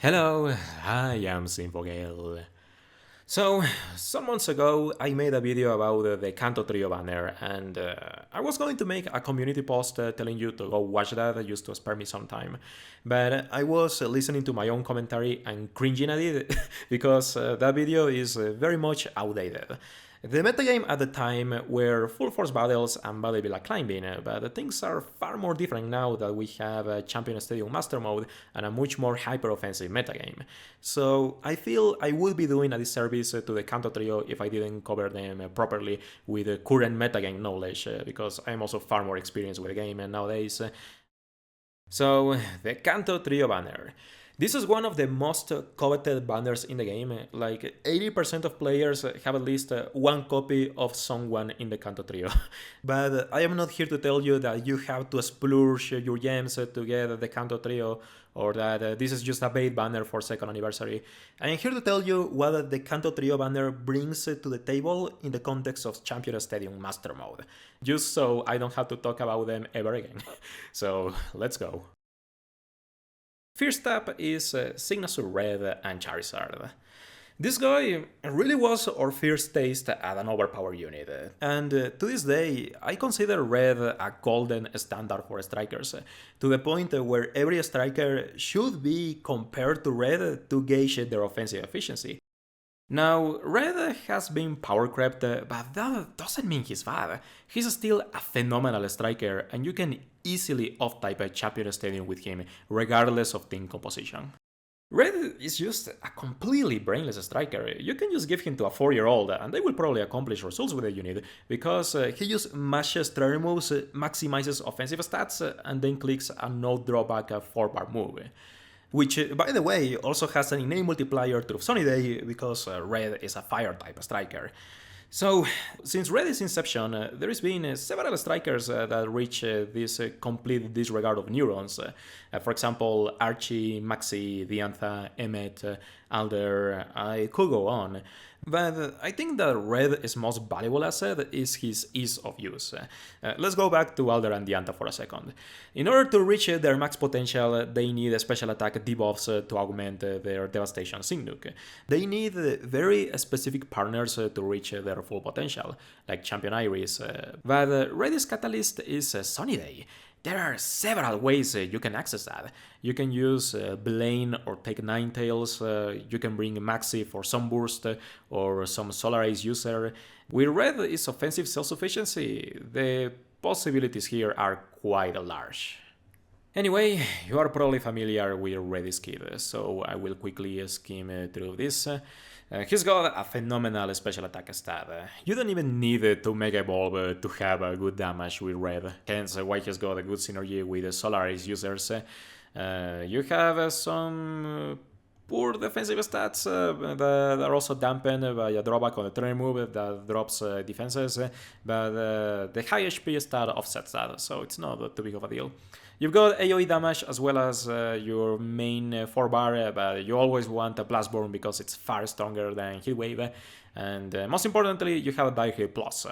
Hello, I am Zinfogel. So, some months ago, I made a video about the Kanto Trio banner, and I was going to make a community post telling you to go watch that just to spare me some time. But I was listening to my own commentary and cringing at it because that video is very much outdated. The metagame at the time were full force battles and battle villa climbing, but things are far more different now that we have a Champion Stadium Master Mode and a much more hyper-offensive metagame. So I feel I would be doing a disservice to the Kanto Trio if I didn't cover them properly with the current metagame knowledge, because I'm also far more experienced with the game nowadays. So, the Kanto Trio banner. This is one of the most coveted banners in the game. Like 80% of players have at least one copy of someone in the Kanto Trio. But I am not here to tell you that you have to splurge your gems to get the Kanto Trio, or that this is just a bait banner for 2nd anniversary. I am here to tell you what the Kanto Trio banner brings to the table in the context of Champion Stadium Master Mode, just so I don't have to talk about them ever again. So let's go. First up is Signature Red and Charizard. This guy really was our first taste at an overpowered unit, and to this day I consider Red a golden standard for strikers, to the point where every striker should be compared to Red to gauge their offensive efficiency. Now, Red has been power crept, but that doesn't mean he's bad. He's still a phenomenal striker, and you can easily off-type a Champion Stadium with him, regardless of team composition. Red is just a completely brainless striker. You can just give him to a 4-year-old and they will probably accomplish results with the unit, because he just mashes trigger moves, maximizes offensive stats, and then clicks a no drawback 4-bar move. Which, by the way, also has an innate multiplier through Sunny Day, because Red is a fire-type striker. So, since Red's inception, there has been several strikers that reach this complete disregard of neurons. For example, Archie, Maxi, Diantha, Emmet, Alder, I could go on. But I think that Red's most valuable asset is his ease of use. Let's go back to Alder and Diantha for a second. In order to reach their max potential, they need special attack debuffs to augment their Devastation Sync Nuke. They need very specific partners to reach their full potential, like Champion Iris. But Red's catalyst is Sunny Day. There are several ways you can access that. You can use Blaine or take Ninetales, you can bring Maxi for some burst or some Solaris user. With Red is offensive self-sufficiency, the possibilities here are quite large. Anyway, you are probably familiar with Red's kit, so I will quickly skim through this. He's got a phenomenal special attack stat. You don't even need to Mega Evolve to have a good damage with Red, hence why he's got a good synergy with Solaris users. You have some poor defensive stats that are also dampened by a drawback on the turn move that drops defenses, but the high HP stat offsets that, so it's not too big of a deal. You've got AoE damage as well as your main 4-bar, but you always want a Blastborn because it's far stronger than Heatwave. And most importantly, you have a Die Hit Plus,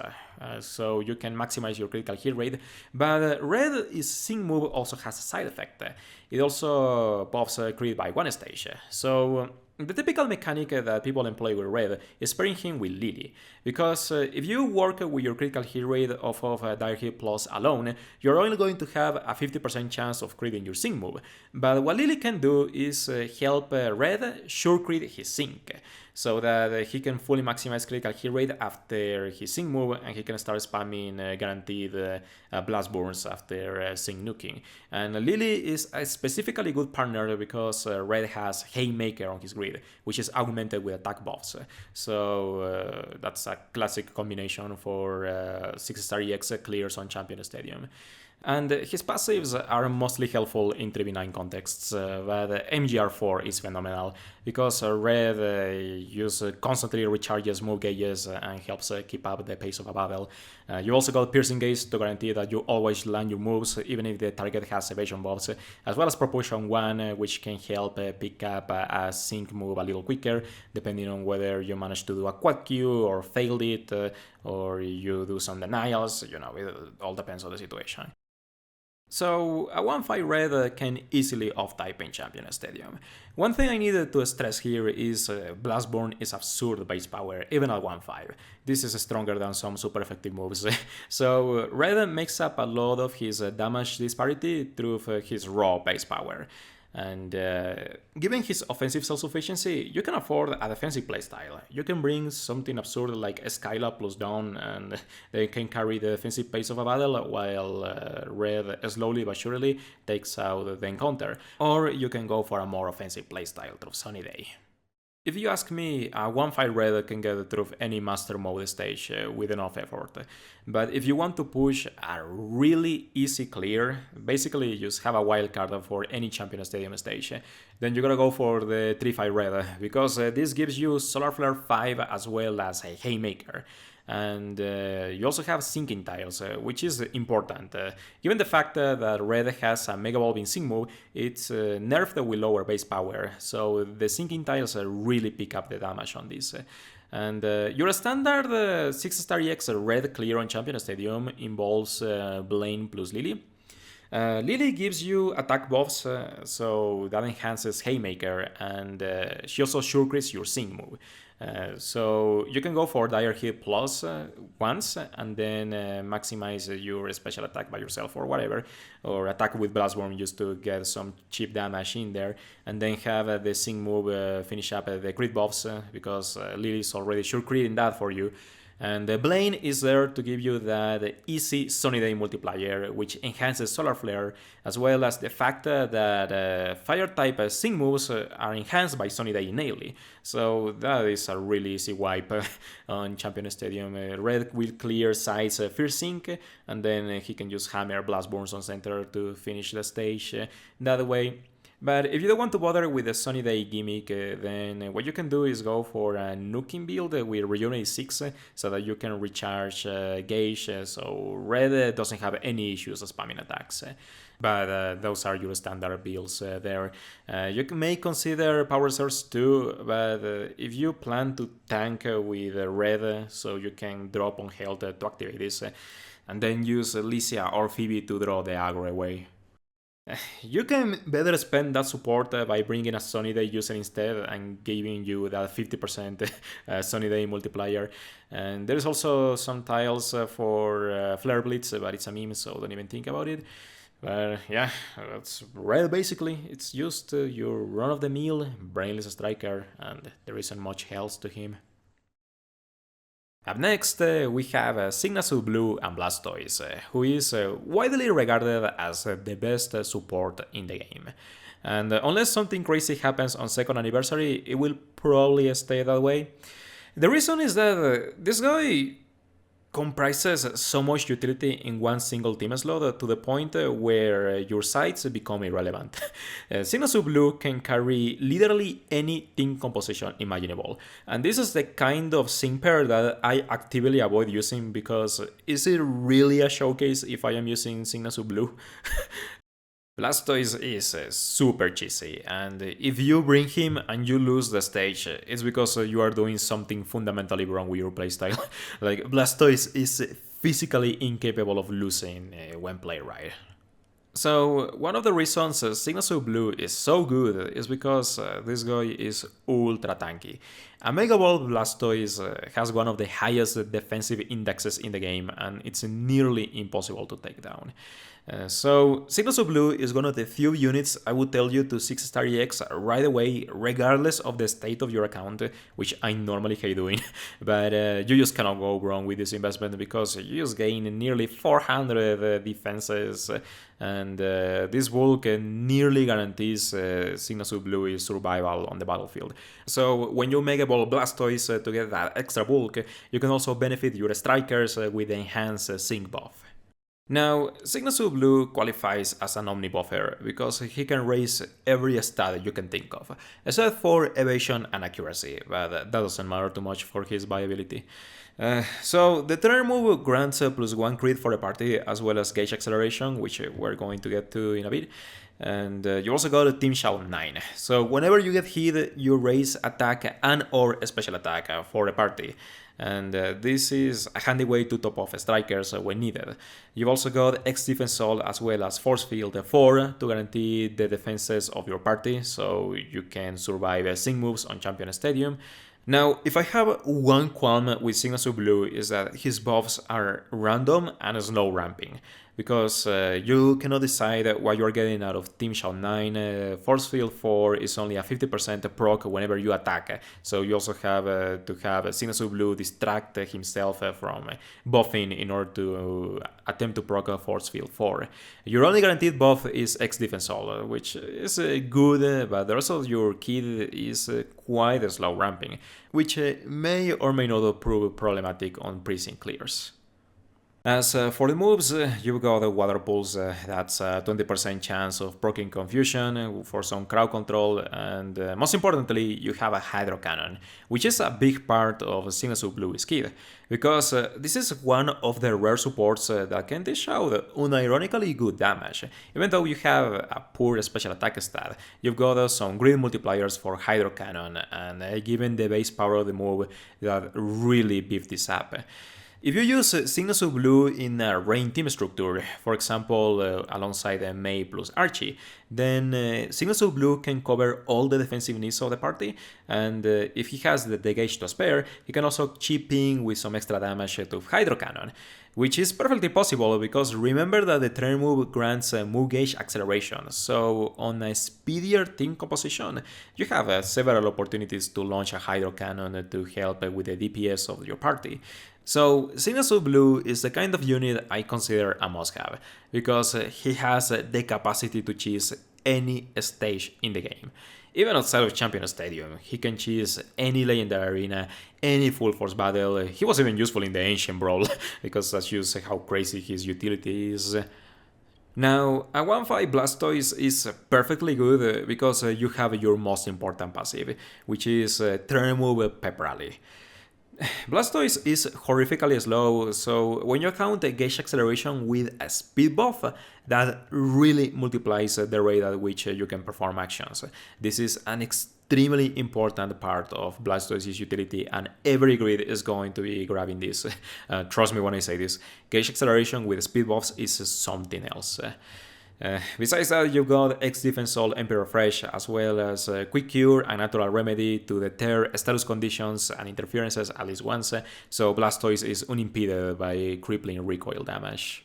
so you can maximize your critical hit rate. But Red's Sync move also has a side effect. It also buffs crit by 1 stage. So the typical mechanic that people employ with Red is pairing him with Lily, because if you work with your critical hit rate off of Dire Hit Plus alone, you're only going to have a 50% chance of critting your Sync move. But what Lily can do is help Red sure crit his Sync, so that he can fully maximize critical hit rate after his Sync move, and he can start spamming guaranteed Blast Burns after Sync nuking. And Lily is a specifically good partner because Red has Haymaker on his grid, which is augmented with attack buffs. So that's a classic combination for 6-star EX clears on Champion Stadium. And his passives are mostly helpful in 3v9 contexts, but MGR4 is phenomenal, because Red constantly recharges move gauges and helps keep up the pace of a battle. You also got Piercing Gaze to guarantee that you always land your moves, even if the target has evasion buffs, as well as Propulsion 1, which can help pick up a sync move a little quicker, depending on whether you manage to do a quad Q or failed it, or you do some denials, it all depends on the situation. So, a 1-5 red can easily off-type in Champion Stadium. One thing I needed to stress here is Blastborn is absurd base power, even at 1-5. This is stronger than some super effective moves. So, red makes up a lot of his damage disparity through his raw base power. And given his offensive self-sufficiency, you can afford a defensive playstyle. You can bring something absurd like Skyla plus Dawn, and they can carry the defensive pace of a battle, while red slowly but surely takes out the encounter. Or you can go for a more offensive playstyle through Sunny Day. If you ask me, a 1-5 red can get through any master mode stage with enough effort. But if you want to push a really easy clear, basically just have a wild card for any Champion Stadium stage, then you gotta go for the 3-5 red, because this gives you Solar Flare 5 as well as a Haymaker. And you also have sinking tiles, which is important. Given the fact that red has a Mega Evolving Sync move, it's nerfed with lower base power, so the sinking tiles really pick up the damage on this. And your standard 6-star EX red clear on Champion Stadium involves Blaine plus Lily. Lily gives you attack buffs, so that enhances Haymaker, and she also sure crits your Sync move. So you can go for Dire Hit plus once, and then maximize your special attack by yourself or whatever, or attack with Blastworm just to get some cheap damage in there, and then have the Sync move finish up the crit buffs, because Lily's already sure critting that for you. And Blaine is there to give you that easy Sunny Day multiplier, which enhances Solar Flare, as well as the fact that Fire-type Sync moves are enhanced by Sunny Day innately. So that is a really easy wipe on Champion Stadium. Red will clear sides First Sync, and then he can just hammer Blastborns on center to finish the stage that way. But if you don't want to bother with the Sunny Day gimmick, then what you can do is go for a nuking build with Rejuvenate 6, so that you can recharge Gauge, so red doesn't have any issues spamming attacks. But those are your standard builds there. You may consider Power Source too, but if you plan to tank with red, so you can drop on health to activate this, and then use Lycia or Phoebe to draw the aggro away. You can better spend that support by bringing a Sunny Day user instead and giving you that 50% Sunny Day multiplier. And there's also some tiles for Flare Blitz, but it's a meme, so don't even think about it. But yeah, that's red basically. It's just your run-of-the-mill brainless striker, and there isn't much else to him. Up next, we have Signature Blue and Blastoise, who is widely regarded as the best support in the game. And unless something crazy happens on 2nd anniversary, it will probably stay that way. The reason is that this guy comprises so much utility in one single team slot to the point where your sides become irrelevant. Signature Blue can carry literally any team composition imaginable, and this is the kind of sync pair that I actively avoid using, because is it really a showcase if I am using Signature Blue? Blastoise is super cheesy, and if you bring him and you lose the stage, it's because you are doing something fundamentally wrong with your playstyle. Like, Blastoise is physically incapable of losing when played right. So, one of the reasons Signature Blue is so good is because this guy is ultra tanky. A Mega Ball Blastoise has one of the highest defensive indexes in the game, and it's nearly impossible to take down. So, Signature Blue is one of the few units I would tell you to 6-star EX right away, regardless of the state of your account, which I normally hate doing. But you just cannot go wrong with this investment, because you just gain nearly 400 defenses, and this bulk nearly guarantees Signature Blue's survival on the battlefield. So when you Mega Ball Blastoise to get that extra bulk, you can also benefit your strikers with the enhanced Sync buff. Now, Signature Blue qualifies as an Omnibuffer because he can raise every stat you can think of, except for evasion and accuracy, but that doesn't matter too much for his viability. So the third move grants +1 crit for the party, as well as gauge acceleration, which we're going to get to in a bit. And you also got Team Shao 9. So whenever you get hit, you raise attack and or special attack for the party. And this is a handy way to top off strikers when needed. You've also got X Defense Soul as well as Force Field 4 to guarantee the defenses of your party, so you can survive sync moves on Champion Stadium. Now, if I have one qualm with Signature Blue is that his buffs are random and slow ramping, because you cannot decide what you are getting out of Team Shao 9. Force Field 4 is only a 50% proc whenever you attack, so you also have to have Signature Blue distract himself from buffing in order to attempt to proc Force Field 4. Your only guaranteed buff is X Defense Soul, which is good, but the rest of your kit is quite slow ramping, which may or may not prove problematic on pre-sync clears. As for the moves, you've got the Water Pulse, that's a 20% chance of proccing Confusion for some crowd control, and most importantly, you have a Hydro Cannon, which is a big part of Signature Blue's kit, because this is one of the rare supports that can dish out unironically good damage. Even though you have a poor special attack stat, you've got some great multipliers for Hydro Cannon, and given the base power of the move, that really beef this up. If you use Signature Blue in a rain team structure, for example alongside Mei plus Archie, then Signature Blue can cover all the defensive needs of the party, and if he has the gauge to spare, he can also chip in with some extra damage to Hydro Cannon, which is perfectly possible because remember that the turn move grants move gauge acceleration, so on a speedier team composition, you have several opportunities to launch a Hydro Cannon to help with the DPS of your party. So Signature Blue is the kind of unit I consider a must-have, because he has the capacity to cheese any stage in the game. Even outside of Champion Stadium, he can cheese any Legendary Arena, any Full Force battle. He was even useful in the Ancient Brawl, because that shows how crazy his utility is. Now, a 1-5 Blastoise is perfectly good because you have your most important passive, which is turn move Pep Rally. Blastoise is horrifically slow, so when you count a gauge acceleration with a speed buff, that really multiplies the rate at which you can perform actions. This is an extremely important part of Blastoise's utility, and every grid is going to be grabbing this. Trust me when I say this, gauge acceleration with speed buffs is something else. Besides that, you've got X Defense Soul Emperor Fresh, as well as Quick Cure and Natural Remedy to deter status conditions and interferences at least once, so Blastoise is unimpeded by crippling recoil damage.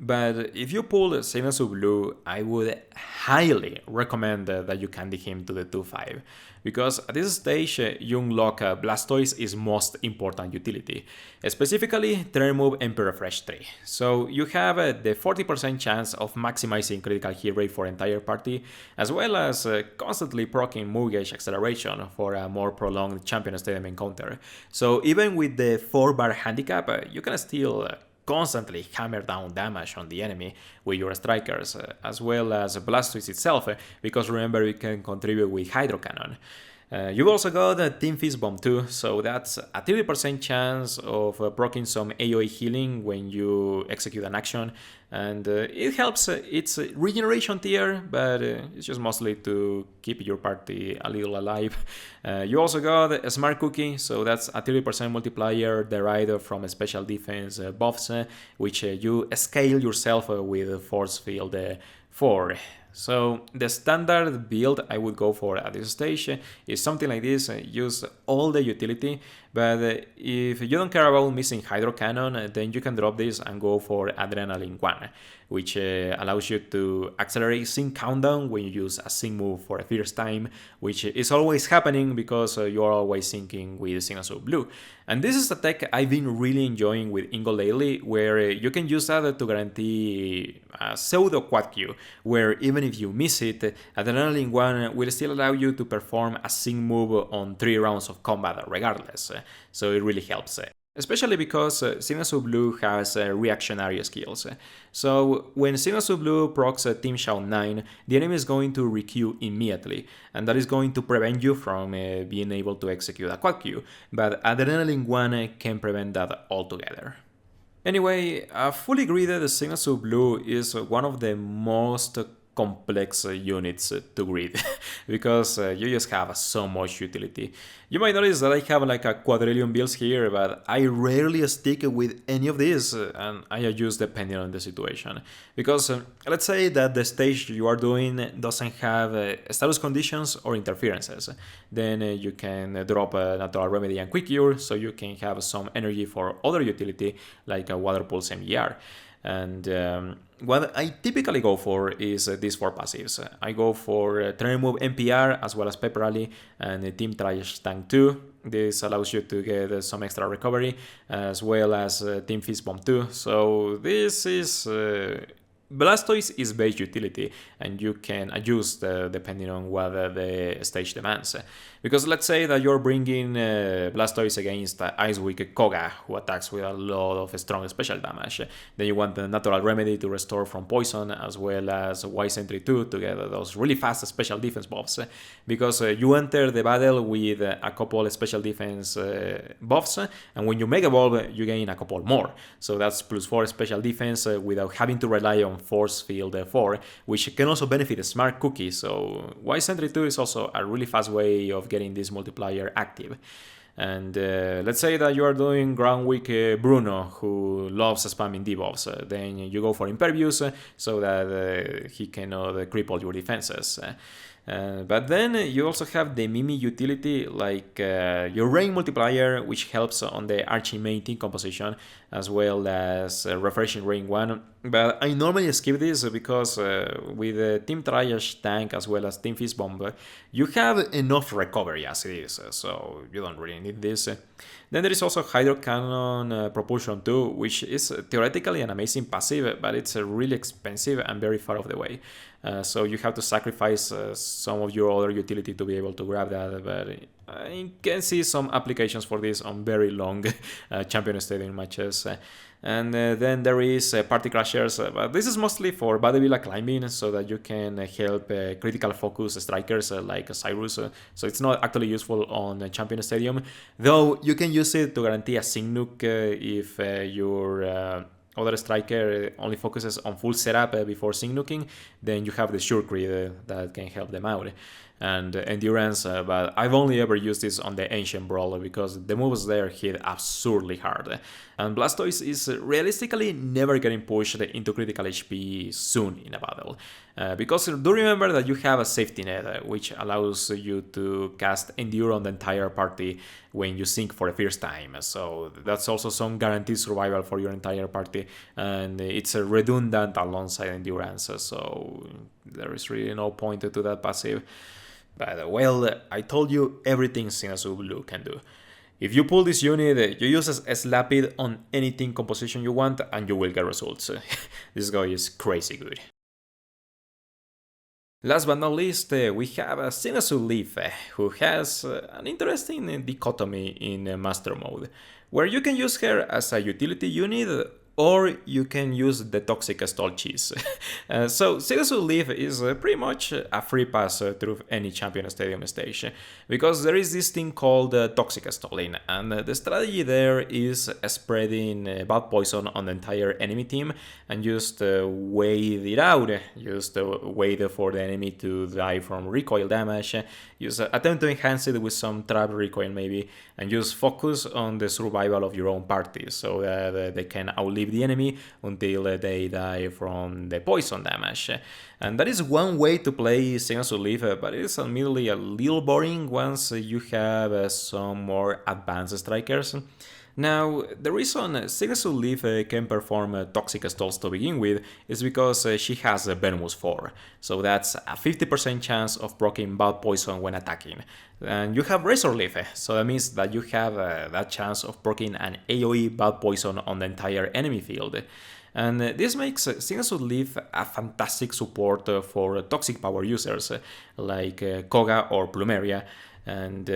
But if you pull Signature Blue, I would highly recommend that you candy him to the 2-5, because at this stage you unlock Blastoise's most important utility, specifically turn move Emperor Fresh 3. So you have the 40% chance of maximizing critical hit rate for entire party, as well as constantly proccing move gauge acceleration for a more prolonged Champion Stadium encounter. So even with the 4-bar handicap, you can still constantly hammer down damage on the enemy with your strikers, as well as Blastoise itself, because remember you can contribute with Hydro Cannon. You've also got Team Fist Bomb too, so that's a 30% chance of proccing some AoE healing when you execute an action, and it helps its regeneration tier, but it's just mostly to keep your party a little alive. You also got a Smart Cookie, so that's a 30% multiplier derived from special defense buffs, which you scale yourself with Force Field 4. So the standard build I would go for at this stage is something like this: use all the utility, but if you don't care about missing Hydro Cannon, then you can drop this and go for Adrenaline 1, which allows you to accelerate sync countdown when you use a sync move for the first time, which is always happening because you're always syncing with Signature Blue. And this is a tech I've been really enjoying with Ingo lately, where you can use that to guarantee a pseudo quad Q, where even if you miss it, Adrenaline 1 will still allow you to perform a sync move on 3 rounds of combat regardless, so it really helps. Especially because Signature Blue has reactionary skills. So when Signature Blue procs Team Shao 9, the enemy is going to requeue immediately, and that is going to prevent you from being able to execute a quad Q, but Adrenaline 1 can prevent that altogether. Anyway, a fully gridded Signature Blue is one of the most complex units to grid because you just have so much utility. You might notice that I have like a quadrillion builds here, but I rarely stick with any of these, and I adjust depending on the situation. Because let's say that the stage you are doing doesn't have status conditions or interferences, then you can drop a natural remedy and quick cure, so you can have some energy for other utility like a water pulse MGR. And what I typically go for is these four passives. I go for Trainer Move NPR as well as Pepper Rally and Team Trash Tank 2. This allows you to get some extra recovery as well as Team Fist Bomb 2. So this is Blastoise is base utility, and you can adjust depending on what the stage demands. Because let's say that you're bringing Blastoise against Ice Wick Koga, who attacks with a lot of strong special damage. Then you want the Natural Remedy to restore from poison, as well as Wise Entry 2 to get those really fast special defense buffs. Because you enter the battle with a couple of special defense buffs, and when you Mega Evolve, you gain a couple more. So that's +4 special defense without having to rely on Force Field 4, which can also benefit Smart Cookie. So Wise Entry 2 is also a really fast way of getting this multiplier active. And let's say that you are doing Ground Weak Bruno, who loves spamming debuffs. Then you go for Impervious so that he cannot cripple your defenses. But then you also have the Mimi utility, like your Rain Multiplier, which helps on the Archie team composition, as well as Refreshing Rain 1. But I normally skip this because with Team Trash Tank as well as Team Fist Bomb, you have enough recovery as it is, so you don't really need this. Then there is also Hydro Cannon Propulsion 2, which is theoretically an amazing passive, but it's really expensive and very far off the way. So you have to sacrifice some of your other utility to be able to grab that, but I can see some applications for this on very long Champion Stadium matches. And then there is Party Crashers, but this is mostly for Badevilla climbing, so that you can help critical focus strikers like Cyrus, so it's not actually useful on Champion Stadium, though you can use it to guarantee a Sync Nuke if your other striker only focuses on full setup before Sync Nuking, then you have the Sure Crit that can help them out. And Endurance, but I've only ever used this on the Ancient Brawler because the moves there hit absurdly hard. And Blastoise is realistically never getting pushed into critical HP soon in a battle. Because do remember that you have a safety net, which allows you to cast Endure on the entire party when you sync for the first time. So that's also some guaranteed survival for your entire party, and it's redundant alongside Endurance, so there is really no point to that passive. But well, I told you everything Xinasu Blue can do. If you pull this unit, you use a Slap It on any team composition you want and you will get results. This guy is crazy good. Last but not least, we have Xinasu Leaf, who has an interesting dichotomy in Master Mode, where you can use her as a utility unit or you can use the Toxic Stall Cheese. So Xinasu Leaf is pretty much a free pass through any Champion Stadium stage, because there is this thing called Toxic Stalling, and the strategy there is spreading bad poison on the entire enemy team and just wait it out, just wait for the enemy to die from recoil damage, just attempt to enhance it with some trap recoil maybe, and just focus on the survival of your own party so that they can outlive the enemy until they die from the poison damage. And that is one way to play Xinasu Leaf, but it is admittedly a little boring once you have some more advanced strikers. Now, the reason Xinasu Leaf can perform Toxic Stalls to begin with is because she has Venomous 4, so that's a 50% chance of proccing bad poison when attacking. And you have Razor Leaf, so that means that you have that chance of proccing an AoE bad poison on the entire enemy field. And this makes Xinasu Leaf a fantastic support for toxic power users like Koga or Plumeria, and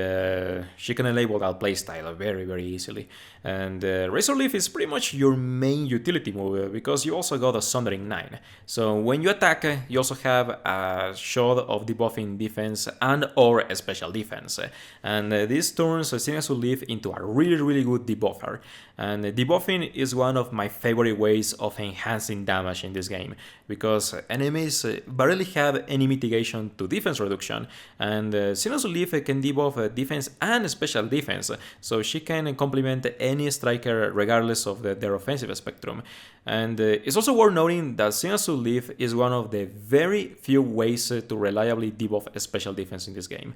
she can enable that playstyle very easily. And Razor Leaf is pretty much your main utility move because you also got a Sundering 9. So when you attack, you also have a shot of debuffing defense and or a special defense. And this turns Signature Leaf into a really good debuffer. And debuffing is one of my favorite ways of enhancing damage in this game, because enemies barely have any mitigation to defense reduction, and Signature Leaf can debuff defense and special defense, so she can complement any striker regardless of their offensive spectrum. And it's also worth noting that Signature Leaf is one of the very few ways to reliably debuff a special defense in this game.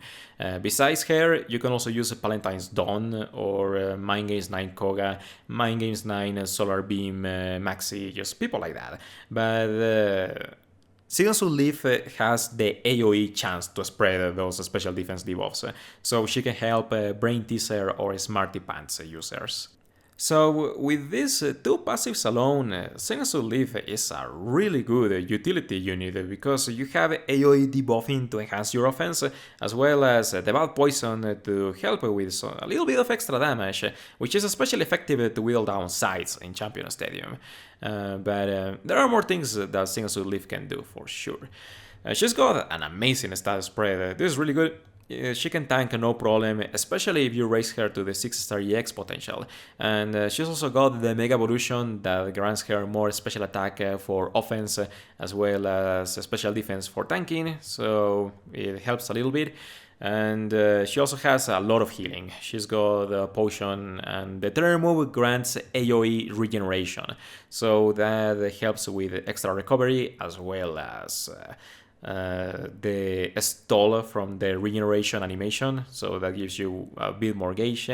Besides her, you can also use Palentine's Dawn or Mind Games 9 Koga, Mind Games 9 Solar Beam Maxi, just people like that. But Signature Leaf has the AoE chance to spread those special defense debuffs, so she can help Brain Teaser or Smarty Pants users. So with these two passives alone, Signature Leaf is a really good utility unit because you have AoE debuffing to enhance your offense, as well as the Bad Poison to help with a little bit of extra damage, which is especially effective to whittle down sides in Champion Stadium. But there are more things that Signature Leaf can do for sure. She's got an amazing stat spread. This is really good. She can tank no problem, especially if you raise her to the 6-star EX potential. And she's also got the Mega Evolution that grants her more special attack for offense, as well as special defense for tanking, so it helps a little bit. And she also has a lot of healing. She's got the potion, and the turn move grants AoE regeneration, so that helps with extra recovery, as well as the stall from the regeneration animation, so that gives you a bit more gauge.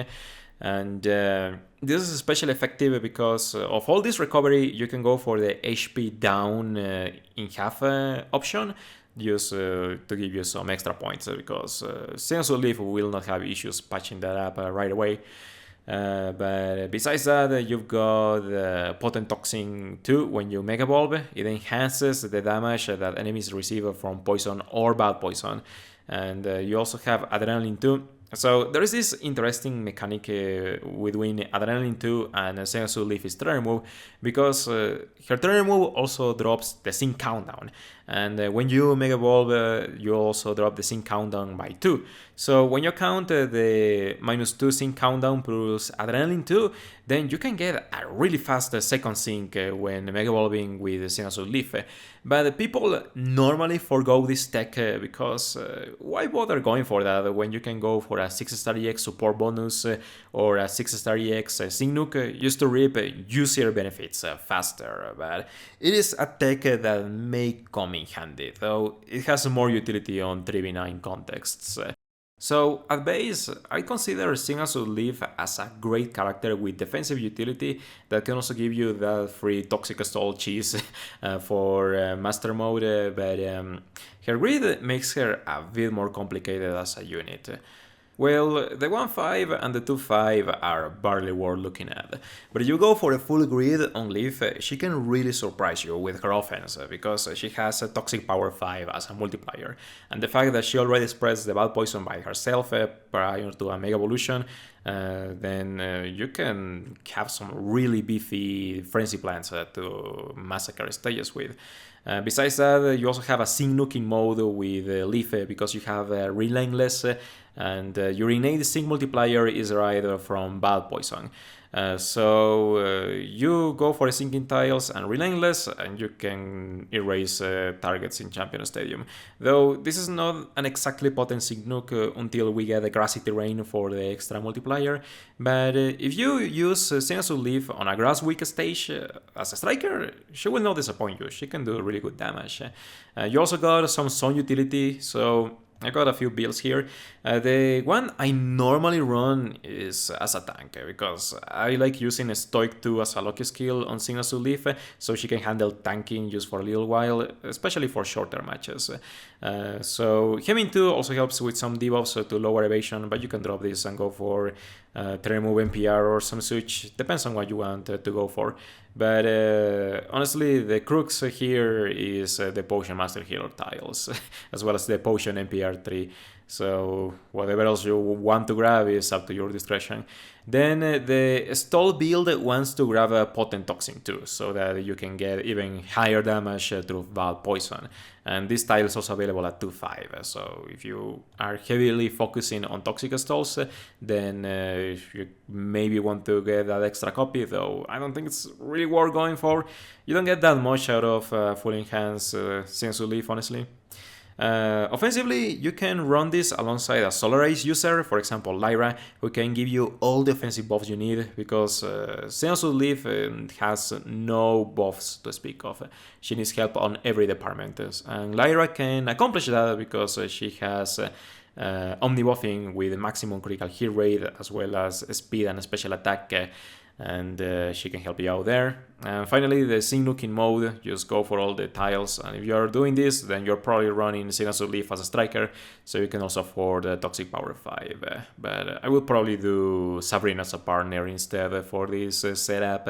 And this is especially effective because of all this recovery, you can go for the HP down in half option, just to give you some extra points, because Signature Leaf will not have issues patching that up right away. But besides that, you've got Potent Toxin 2 when you Mega Evolve. It enhances the damage that enemies receive from poison or bad poison. And you also have Adrenaline 2. So there is this interesting mechanic between Adrenaline 2 and Signature Leaf's turn move, because her turn move also drops the sync countdown. And when you Mega Evolve, you also drop the sync countdown by 2. So when you count the -2 sync countdown plus Adrenaline 2, then you can get a really fast second sync when Mega Evolving with Signature Leaf. But people normally forgo this tech because why bother going for that when you can go for a 6-star EX support bonus or a 6-star EX sync nuke just to reap juicier benefits faster. But it is a tech that may come in handy, though it has more utility on 3v9 contexts. So at base, I consider Signature Leaf as a great character with defensive utility that can also give you that free Toxic Stall cheese for Master Mode, but her grid makes her a bit more complicated as a unit. Well, the 1-5 and the 2-5 are barely worth looking at, but if you go for a full grid on Leaf, she can really surprise you with her offense, because she has a Toxic Power 5 as a multiplier, and the fact that she already spreads the Bad Poison by herself prior to a Mega Evolution, then you can have some really beefy frenzy plans to massacre stages with. Besides that, you also have a sync nuking mode with Leaf because you have Relentless, and your innate sync multiplier is derived from Bad Poison. So you go for the sinking tiles and Relentless, and you can erase targets in Champion Stadium. Though this is not an exactly potent sync nuke until we get the grassy terrain for the extra multiplier. But if you use Signature Leaf on a grass weak stage as a striker, she will not disappoint you. She can do really good damage. You also got some Sun utility, so I got a few builds here. The one I normally run is as a tank, because I like using a Stoic 2 as a lucky skill on Signature Leaf, so she can handle tanking just for a little while, especially for shorter matches. So Heaven 2 also helps with some debuffs to lower evasion, but you can drop this and go for turn move NPR or some such, depends on what you want to go for. But honestly, the crux here is the Potion Master Healer tiles, as well as the Potion NPR 3. So whatever else you want to grab is up to your discretion. Then the stall build wants to grab a potent toxin too, so that you can get even higher damage through Val Poison. And this tile is also available at 2-5, so if you are heavily focusing on toxic stalls, then you maybe want to get that extra copy, though I don't think it's really worth going for. You don't get that much out of Full Enhance Sensu Leaf, honestly. Offensively, you can run this alongside a Solar Ace user, for example Lyra, who can give you all the offensive buffs you need, because Sensu Leaf has no buffs to speak of. She needs help on every department, and Lyra can accomplish that because she has omni-buffing with maximum critical hit rate, as well as speed and special attack, and she can help you out there. And finally, the Sync Nuking mode, just go for all the tiles, and if you're doing this, then you're probably running Signature Leaf as a striker, so you can also afford Toxic Power 5. But I would probably do Sabrina as a partner instead for this setup.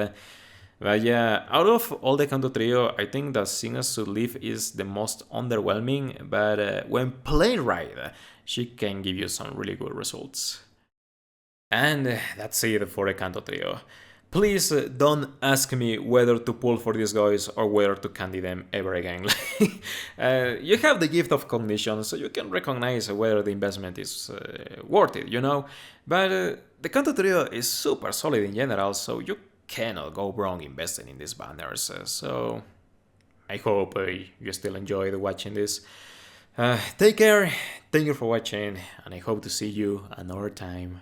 But yeah, out of all the Kanto trio, I think that Signature Leaf is the most underwhelming, but when played right, she can give you some really good results. And that's it for the Kanto trio. Please don't ask me whether to pull for these guys or whether to candy them ever again. You have the gift of cognition, so you can recognize whether the investment is worth it, you know? But the Kanto trio is super solid in general, so you cannot go wrong investing in these banners. So I hope you still enjoyed watching this. Take care, thank you for watching, and I hope to see you another time.